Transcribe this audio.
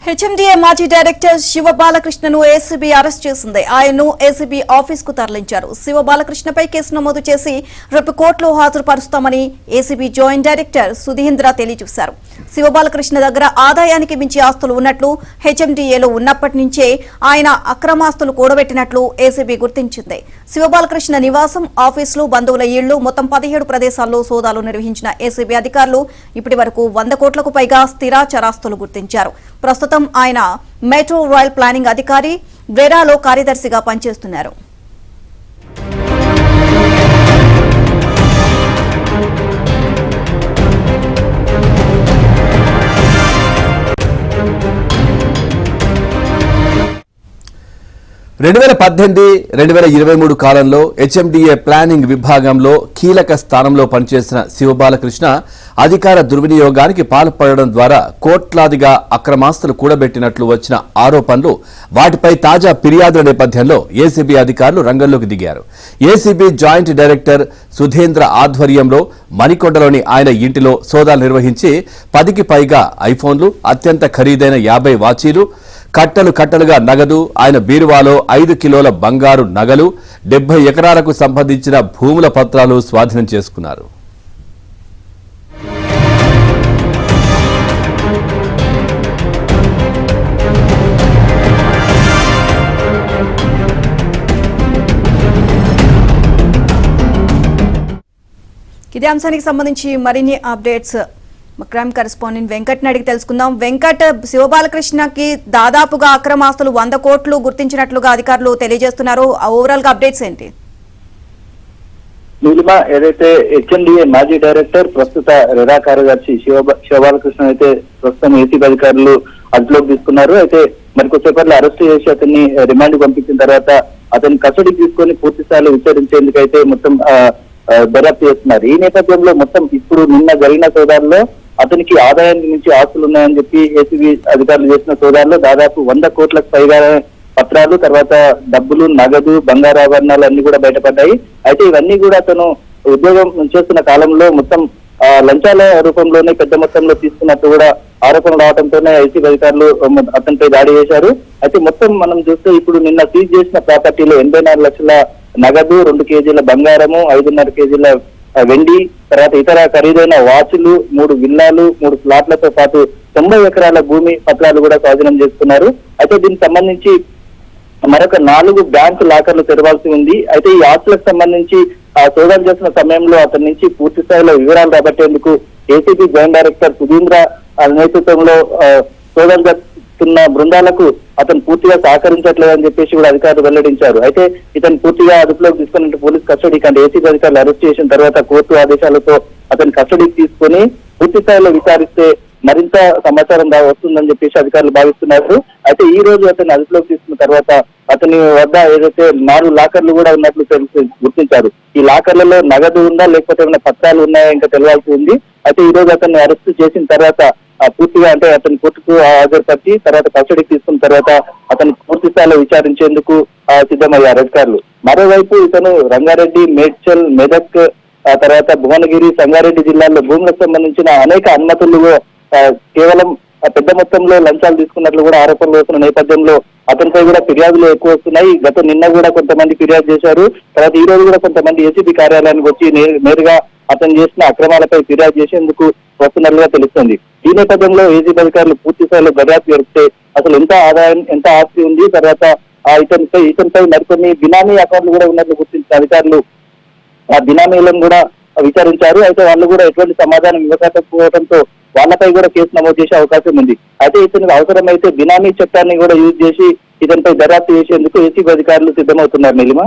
HMDA మాజీ director Shiva బాలకృష్ణను ACB arrest చేసింది. ఆయన్ను ఏసీబీ ఆఫీస్ కు తరలించారు. శివ బాలకృష్ణపై కేసు నమోదు చేసి రేపు కోర్టులో హాజరుపరుస్తామని ఏసీబీ జాయింట్ డైరెక్టర్ సుధీంద్ర తెలియజేశారు. శివ బాలకృష్ణ దగ్గర ఆదాయానికి మించి ఆస్తులు ఉన్నట్లు, హెచ్ఎండిఏలో ఉన్నప్పటి నుంచే ఆయన అక్రమాస్తులు కూడబెట్టినట్లు ఏసీబీ గుర్తించింది. శివ బాలకృష్ణ నివాసం, ఆఫీసులు, బంధువుల ఇళ్లు మొత్తం 17 ప్రదేశాల్లో సోదాలు నిర్వహించిన ఏసీబీ అధికారులు ఇప్పటి వరకు 100 కోట్లకు పైగా స్థిరాచరాస్తులు గుర్తించారు. ప్రస్తుతం ఆయన మెట్రో రైల్ ప్లానింగ్ అధికారి, వెరాలో కార్యదర్శిగా పనిచేస్తున్నారు. రెండు 2018-2023 కాలంలో హెచ్ఎండిఏ ప్లానింగ్ విభాగంలో కీలక స్థానంలో పనిచేసిన శివబాలకృష్ణ అధికార దుర్వినియోగానికి పాల్పడడం ద్వారా కోట్లాదిగా అక్రమాస్తులు కూడబెట్టినట్లు వచ్చిన ఆరోపణలు, వాటిపై తాజా ఫిర్యాదుల నేపథ్యంలో ఏసీబీ అధికారులు రంగంలోకి దిగారు. ఏసీబీ జాయింట్ డైరెక్టర్ సుధీంద్ర ఆధ్వర్యంలో మణికొండలోని ఆయన ఇంటిలో సోదాలు నిర్వహించి 10కి పైగా ఐఫోన్లు, అత్యంత ఖరీదైన 50 వాచీలు, కట్టలుగా నగదు, ఆయన బీరువాలో 5 కిలోల బంగారు నగలు, 70 ఎకరాలకు సంబంధించిన భూముల పత్రాలు స్వాధీనం చేసుకున్నారు. ఇదే అంశానికి సంబంధించి మరిన్ని అప్డేట్స్ క్రైమ్ కరెస్పాండెంట్ వెంకట్ అడిగి తెలుసుకుందాం. వెంకట్, శివబాలకృష్ణకి దాదాపుగా అక్రమాస్తులు 100 కోట్లు గుర్తించినట్లుగా అధికారులు తెలియజేస్తున్నారు. ఓవరాల్ గా అప్డేట్స్ ఏంటి? నీలిమ, ఏదైతే హెచ్ఎండిఏ మాజీ డైరెక్టర్, ప్రస్తుత రెరా కార్యదర్శి శివబాలకృష్ణ అయితే ప్రస్తుతం ఏసీబీ అధికారులు అదుపులోకి తీసుకున్నారు. అయితే మరికొద్దిసేపట్లో అరెస్ట్ చేసి అతన్ని రిమాండ్ పంపించిన తర్వాత అతన్ని కస్టడీకి తీసుకొని పూర్తి స్థాయిలో విచారించేందుకైతే మొత్తం దర్యాప్తు చేస్తున్నారు. ఈ నేపథ్యంలో మొత్తం ఇప్పుడు నిన్న జరిగిన సోదాల్లో అతనికి ఆదాయానికి మించి ఆస్తులు ఉన్నాయని చెప్పి ఏసీబీ అధికారులు చేసిన సోదాల్లో దాదాపు 100 కోట్లకు పైగా పత్రాలు, తర్వాత డబ్బులు, నగదు, బంగారు ఆభరణాలు అన్ని కూడా బయటపడ్డాయి. అయితే ఇవన్నీ కూడా అతను ఉద్యోగం చేస్తున్న కాలంలో మొత్తం లంచాల రూపంలోనే పెద్ద మొత్తంలో తీసుకున్నట్టు కూడా ఆరోపణలు రావడంతోనే ఏసీబీ అధికారులు అతనిపై దాడి చేశారు. అయితే మొత్తం మనం చూస్తే ఇప్పుడు నిన్న సీజ్ చేసిన ప్రాపర్టీలో 84 లక్షల నగదు, 2 కేజీల బంగారము, 5.5 కేజీల వెండి, తర్వాత ఇతర ఖరీదైన వాచులు, 3 విల్లాలు, 3 ప్లాట్లతో పాటు 90 ఎకరాల భూమి పత్రాలు కూడా స్వాధీనం చేసుకున్నారు. అయితే దీనికి సంబంధించి మరొక 4 బ్యాంకు లాకర్లు తెరవాల్సి ఉంది. అయితే ఈ ఆస్తులకు సంబంధించి సోదాలు చేసిన సమయంలో అతని నుంచి పూర్తి స్థాయిలో వివరాలు రాబట్టేందుకు ఏసీబీ జాయింట్ డైరెక్టర్ సుధీంద్ర నేతృత్వంలో సోదాలు జరుపుతున్న బృందాలకు అతను పూర్తిగా సహకరించట్లేదని చెప్పేసి కూడా అధికారులు వెల్లడించారు. అయితే ఇతను పూర్తిగా అదుపులోకి తీసుకున్నట్టు పోలీస్ కస్టడీకి, అంటే ఏసీబీ అధికారులు అరెస్ట్ చేసిన తర్వాత కోర్టు ఆదేశాలతో అతని కస్టడీకి తీసుకొని పూర్తి స్థాయిలో విచారిస్తే మరింత సమాచారం వస్తుందని చెప్పేసి అధికారులు భావిస్తున్నారు. అయితే ఈ రోజు అతన్ని అదుపులోకి తీసుకున్న తర్వాత అతని వద్ద ఏదైతే 4 లాకర్లు కూడా ఉన్నట్లు గుర్తించారు. ఈ లాకర్లలో నగదు ఉందా లేకపోతే ఏమైనా పత్రాలు ఉన్నాయా ఇంకా తెలియాల్సి ఉంది. అయితే ఈ రోజు అతన్ని అరెస్ట్ చేసిన తర్వాత పూర్తిగా, అంటే అతని కోర్టుకు హాజరుపరిచి తర్వాత కస్టడీకి తీసుకున్న తర్వాత అతను పూర్తి స్థాయిలో విచారించేందుకు సిద్ధమయ్యారు అధికారులు. మరోవైపు ఇతను రంగారెడ్డి, మేడ్చల్, మెదక్, తర్వాత భువనగిరి, సంగారెడ్డి జిల్లాల్లో భూములకు సంబంధించిన అనేక అనుమతులు కేవలం పెద్ద మొత్తంలో లంచాలు తీసుకున్నట్లు కూడా ఆరోపణలు వస్తున్న నేపథ్యంలో అతనిపై కూడా ఫిర్యాదులు ఎక్కువ వస్తున్నాయి. నిన్న కూడా కొంతమంది ఫిర్యాదు చేశారు. తర్వాత ఈ రోజు కూడా కొంతమంది ఏసీబీ కార్యాలయానికి వచ్చి నేరుగా అతను చేసిన అక్రమాలపై ఫిర్యాదు చేసేందుకు వస్తున్నట్లుగా తెలుస్తుంది. ఈ నేపథ్యంలో ఏసీబీ అధికారులు పూర్తి స్థాయిలో దర్యాప్తు జరిపితే అసలు ఎంత ఆదాయం, ఎంత ఆస్తి ఉంది, తర్వాత ఇతనిపై మరికొన్ని బినామీ అకౌంట్లు కూడా ఉన్నట్లు గుర్తించిన అధికారులు ఆ బినామీలను కూడా విచారించారు. అయితే వాళ్ళు కూడా ఎటువంటి సమాధానం ఇవ్వకపోవడంతో వాళ్ళపై కూడా కేసు నమోదు చేసే అవకాశం ఉంది. అయితే ఇతనికి అవసరమైతే బినామీ చట్టాన్ని కూడా యూజ్ చేసి ఇతనిపై దర్యాప్తు చేసేందుకు ఏసీబీ అధికారులు సిద్ధమవుతున్నారు. నీలిమ.